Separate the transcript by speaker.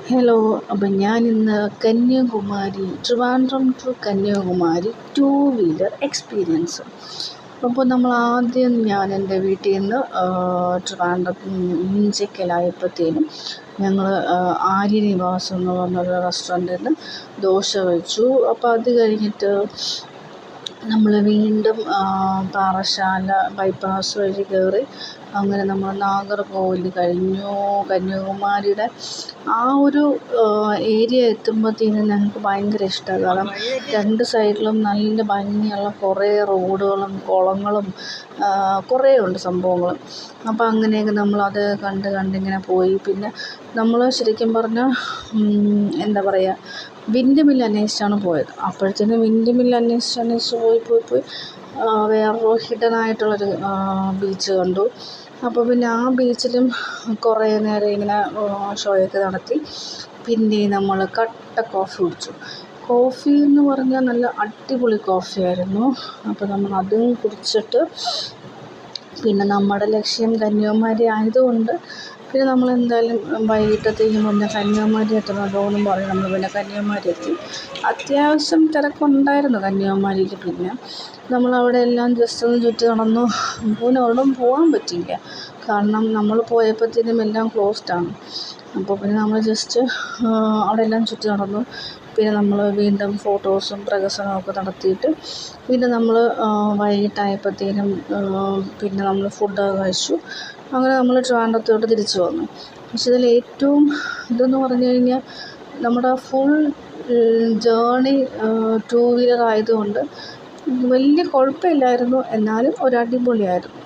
Speaker 1: Hello. അപ്പം ഞാനിന്ന് Trivandrum to Kanyakumari 2 wheeler experience. അപ്പോൾ ഞാൻ എൻ്റെ വീട്ടിൽ നിന്ന് ട്രിവാൻഡ്രത്ത് ഇഞ്ചക്കലായപ്പോഴത്തേനും ഞങ്ങൾ ആര്യനിവാസം എന്ന് പറഞ്ഞൊരു റെസ്റ്റോറൻറ്റിൽ നിന്ന് ദോശ കഴിച്ചു. അപ്പോൾ അത് കഴിഞ്ഞിട്ട് നമ്മൾ വീണ്ടും പാറശാല ബൈപ്പാസ് വഴി കയറി അങ്ങനെ നമ്മൾ നാഗർകോവിൽ കഴിഞ്ഞു. കന്യാകുമാരിയുടെ ആ ഒരു ഏരിയ എത്തുമ്പോഴത്തേനും ഞങ്ങൾക്ക് ഭയങ്കര ഇഷ്ടമാണ്. കാരണം 2 സൈഡിലും നല്ല ഭംഗിയുള്ള കുറേ റോഡുകളും കുളങ്ങളും കുറേ ഉണ്ട് സംഭവങ്ങൾ. അപ്പോൾ അങ്ങനെയൊക്കെ നമ്മളത് കണ്ടിങ്ങനെ പോയി. പിന്നെ നമ്മൾ ശരിക്കും പറഞ്ഞാൽ എന്താ പറയുക, വിൻഡ് മില്ല് അന്വേഷിച്ചാണ് പോയത്. അപ്പോഴത്തേനും വിൻഡ് മില്ല് അന്വേഷിച്ച് പോയി വേറൊരു ഹിഡനായിട്ടുള്ളൊരു ബീച്ച് കണ്ടു. അപ്പോൾ പിന്നെ ആ ബീച്ചിലും കുറേ നേരം ഇങ്ങനെ ഷോയൊക്കെ നടത്തി. പിന്നെ നമ്മൾ കട്ട കോഫി കുടിച്ചു. കോഫി എന്ന് പറഞ്ഞാൽ നല്ല അടിപൊളി കോഫിയായിരുന്നു. അപ്പോൾ നമ്മൾ അതും കുടിച്ചിട്ട് പിന്നെ നമ്മുടെ ലക്ഷ്യം കന്യാകുമാരി ആയതുകൊണ്ട് പിന്നെ നമ്മളെന്തായാലും വൈകിട്ടത്തേക്ക് മുന്നേ കന്യാകുമാരി എത്തണമല്ലോ എന്നും പറഞ്ഞ് നമ്മൾ പിന്നെ കന്യാകുമാരി എത്തി. അത്യാവശ്യം തിരക്കുണ്ടായിരുന്നു കന്യാകുമാരിയിൽ. പിന്നെ നമ്മളവിടെ എല്ലാം ജസ്റ്റ് ഒന്ന് ചുറ്റി നടന്നു. പിന്നെ ഒരിടം പോകാൻ പറ്റിയില്ല, കാരണം നമ്മൾ പോയപ്പോഴത്തേനും എല്ലാം ക്ലോസ്ഡാണ്. അപ്പോൾ പിന്നെ നമ്മൾ ജസ്റ്റ് അവിടെ എല്ലാം ചുറ്റി നടന്നു. പിന്നെ നമ്മൾ വീണ്ടും ഫോട്ടോസും പ്രഹസനമൊക്കെ നടത്തിയിട്ട് പിന്നെ നമ്മൾ വൈകിട്ടായപ്പോഴത്തേനും പിന്നെ നമ്മൾ ഫുഡൊക്കെ കഴിച്ചു. അങ്ങനെ നമ്മൾ ട്രിവാൻഡ്രത്തോട്ട് തിരിച്ചു വന്നു. പക്ഷേ ഇതിൽ ഏറ്റവും ഇതെന്ന് പറഞ്ഞു കഴിഞ്ഞാൽ നമ്മുടെ ഫുൾ ജേർണി 2 വീലർ ആയതുകൊണ്ട് വലിയ കുഴപ്പമില്ലായിരുന്നു, എന്നാലും ഒരു അടിപൊളിയായിരുന്നു.